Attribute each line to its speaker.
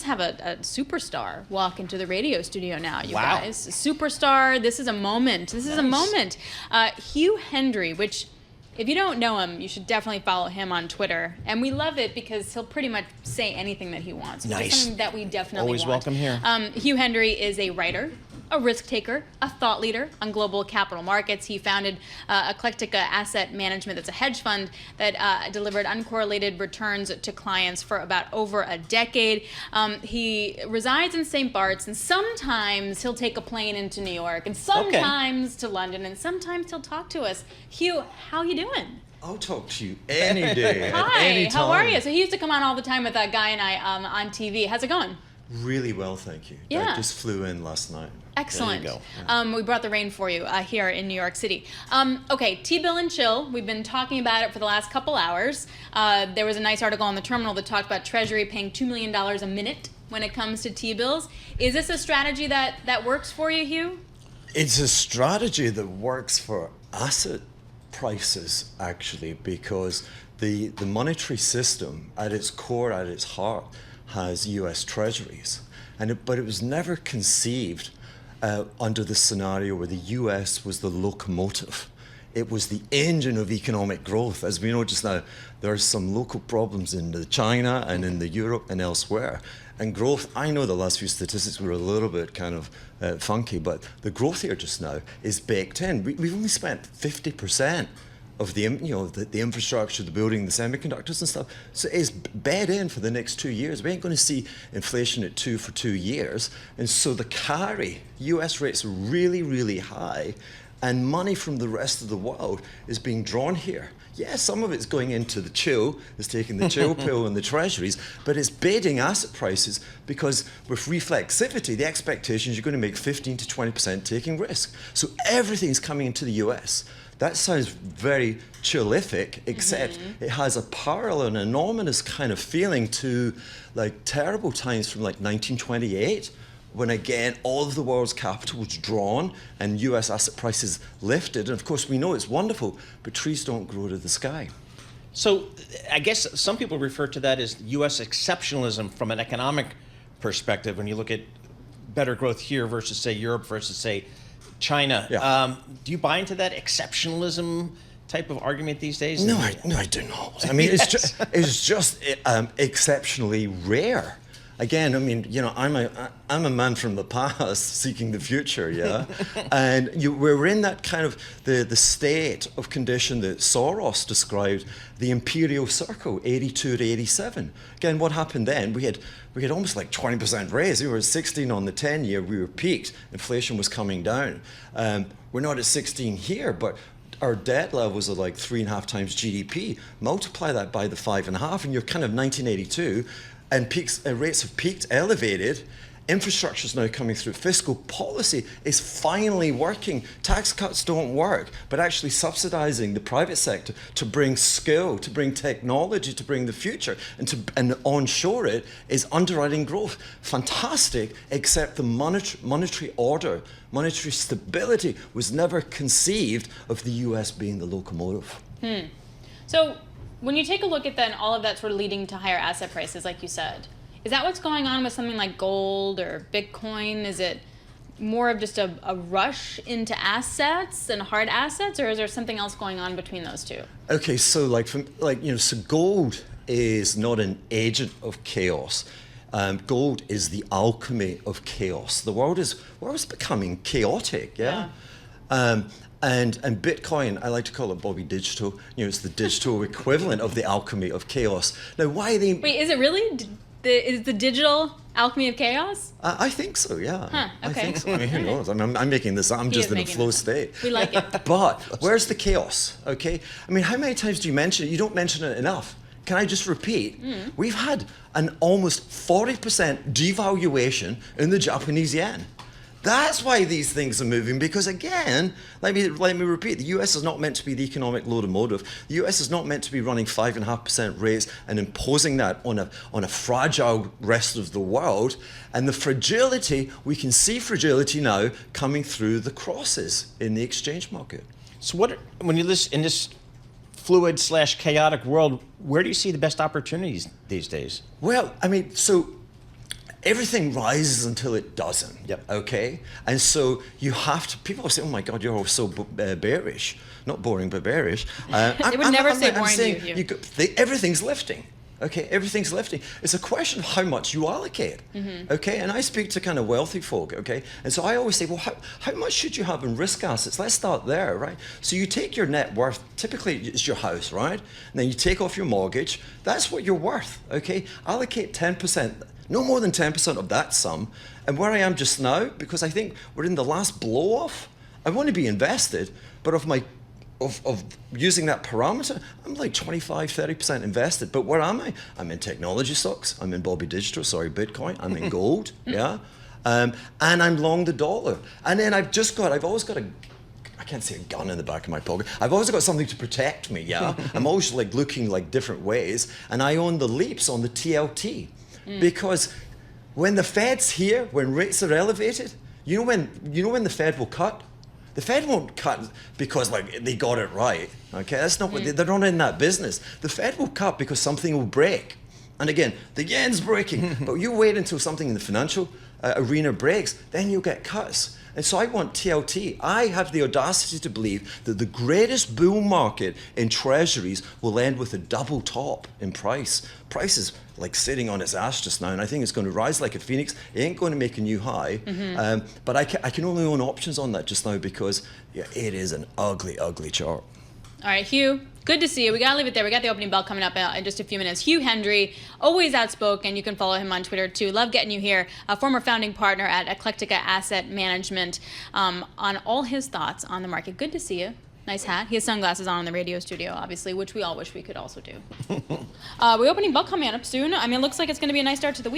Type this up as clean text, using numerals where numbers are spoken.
Speaker 1: have a superstar walk into the radio studio now, you guys. Superstar, this is a moment. This is a moment. Hugh Hendry, which, if you don't know him, you should definitely follow him on Twitter. And we love it because he'll pretty much say anything that he wants. Which is something that we definitely
Speaker 2: Always
Speaker 1: want.
Speaker 2: welcome here.
Speaker 1: Hugh Hendry is a writer, a risk taker, a thought leader on global capital markets. He founded Eclectica Asset Management, that's a hedge fund that delivered uncorrelated returns to clients for about over a decade. He resides in St. Bart's, and sometimes he'll take a plane into New York, and sometimes to London, and sometimes he'll talk to us. Hugh, how you doing?
Speaker 3: I'll talk to you any day.
Speaker 1: Hi,
Speaker 3: any time.
Speaker 1: How are you? So he used to come on all the time with that guy and I on TV. How's it going?
Speaker 3: Really well, thank you.
Speaker 1: Yeah.
Speaker 3: I just flew in last night.
Speaker 1: Excellent.
Speaker 2: There you go.
Speaker 1: We brought the rain for you here in New York City. Okay, T-bill and chill. We've been talking about it for the last couple hours. There was a nice article on the terminal that talked about Treasury paying $2 million a minute when it comes to T-bills. Is this a strategy that works for you, Hugh?
Speaker 3: It's a strategy that works for asset prices, actually, because the monetary system at its core, at its heart, has US Treasuries. But it was never conceived under the scenario where the US was the locomotive. It was the engine of economic growth. As we know just now, there are some local problems in the China and in the Europe and elsewhere. And growth, I know the last few statistics were a little bit kind of funky, but the growth here just now is baked in. We've only spent 50% of the infrastructure, the building, the semiconductors and stuff. So it's bed in for the next 2 years. We ain't going to see inflation at 2 for 2 years. And so the carry, US rates are really, really high, and money from the rest of the world is being drawn here. Yeah, some of it's going into the chill, it's taking the chill pill in the treasuries, but it's baiting asset prices because with reflexivity, the expectation is you're going to make 15 to 20% taking risk. So everything's coming into the US. That sounds very chillific, except it has a parallel and enormous kind of feeling to like terrible times from like 1928, when again all of the world's capital was drawn and US asset prices lifted. And of course we know it's wonderful, but trees don't grow to the sky.
Speaker 2: So I guess some people refer to that as US exceptionalism from an economic perspective when you look at better growth here versus say Europe versus say China.
Speaker 3: Yeah.
Speaker 2: Do you buy into that exceptionalism type of argument these days?
Speaker 3: No, I do not. I mean, it's just exceptionally rare. Again, I mean, I'm a man from the past seeking the future, yeah? And we're in that kind of the state of condition that Soros described, the imperial circle, 82 to 87. Again, what happened then? We had almost like 20% raise. We were at 16 on the 10-year. We were peaked. Inflation was coming down. We're not at 16 here, but our debt levels are like 3.5 times GDP. Multiply that by the 5.5, and you're kind of 1982. And rates have peaked, elevated. Infrastructure is now coming through. Fiscal policy is finally working. Tax cuts don't work, but actually subsidizing the private sector to bring skill, to bring technology, to bring the future, and onshore it is underwriting growth. Fantastic, except the monetary order, monetary stability was never conceived of the US being the locomotive.
Speaker 1: So when you take a look at then all of that sort of leading to higher asset prices, like you said, is that what's going on with something like gold or Bitcoin? Is it more of just a rush into assets and hard assets, or is there something else going on between those two? Okay,
Speaker 3: so so gold is not an agent of chaos. Gold is the alchemy of chaos. The world is becoming chaotic, yeah? And Bitcoin, I like to call it Bobby Digital. It's the digital equivalent of the alchemy of chaos. Now, why are they...
Speaker 1: Wait, is it really? Is the digital alchemy of chaos?
Speaker 3: I think so, yeah.
Speaker 1: Huh, okay.
Speaker 3: I think so. I mean, who knows? I'm making this up. I'm just in a flow state.
Speaker 1: We like it.
Speaker 3: But where's the chaos, okay? I mean, how many times do you mention it? You don't mention it enough. Can I just repeat? We've had an almost 40% devaluation in the Japanese yen. That's why these things are moving, because again, let me repeat, the US is not meant to be the economic locomotive. The US is not meant to be running 5.5% rates and imposing that on a fragile rest of the world. And the fragility, we can see fragility now coming through the crosses in the exchange market.
Speaker 2: So when you listen in this fluid / chaotic world, where do you see the best opportunities these days?
Speaker 3: Well, I mean, so everything rises until it doesn't.
Speaker 2: Yep.
Speaker 3: Okay? And so you have to, people say, oh my God, you're all so bearish. Not boring, but bearish.
Speaker 1: They would never say boring to you.
Speaker 3: Everything's lifting. Okay, everything's lifting. It's a question of how much you allocate. Okay, and I speak to kind of wealthy folk. Okay, and so I always say, well, how much should you have in risk assets? Let's start there, right? So you take your net worth. Typically, it's your house, right? And then you take off your mortgage. That's what you're worth. Okay, allocate 10%, no more than 10% of that sum. And where I am just now, because I think we're in the last blow off. I want to be invested, but of using that parameter, I'm like 25, 30% invested. But where am I? I'm in technology stocks. I'm in Bobby Digital, Bitcoin. I'm in gold, yeah. And I'm long the dollar. And then I've always got I can't say a gun in the back of my pocket. I've always got something to protect me, yeah. I'm always like looking like different ways. And I own the leaps on the TLT. Because when the Fed's here, when rates are elevated, you know when the Fed will cut? The Fed won't cut because like they got it right. Okay, that's not what they're not in that business. The Fed will cut because something will break. And again, the yen's breaking. But you wait until something in the financial arena breaks, then you'll get cuts. And so I want TLT. I have the audacity to believe that the greatest bull market in treasuries will end with a double top in price. Price is like sitting on its ass just now, and I think it's going to rise like a phoenix. It ain't going to make a new high. But I can only own options on that just now because it is an ugly, ugly chart.
Speaker 1: All right, Hugh, good to see you. We got to leave it there. We got the opening bell coming up in just a few minutes. Hugh Hendry, always outspoken. You can follow him on Twitter, too. Love getting you here. A former founding partner at Eclectica Asset Management, on all his thoughts on the market. Good to see you. Nice hat. He has sunglasses on in the radio studio, obviously, which we all wish we could also do. We opening bell coming up soon. I mean, it looks like it's going to be a nice start to the week.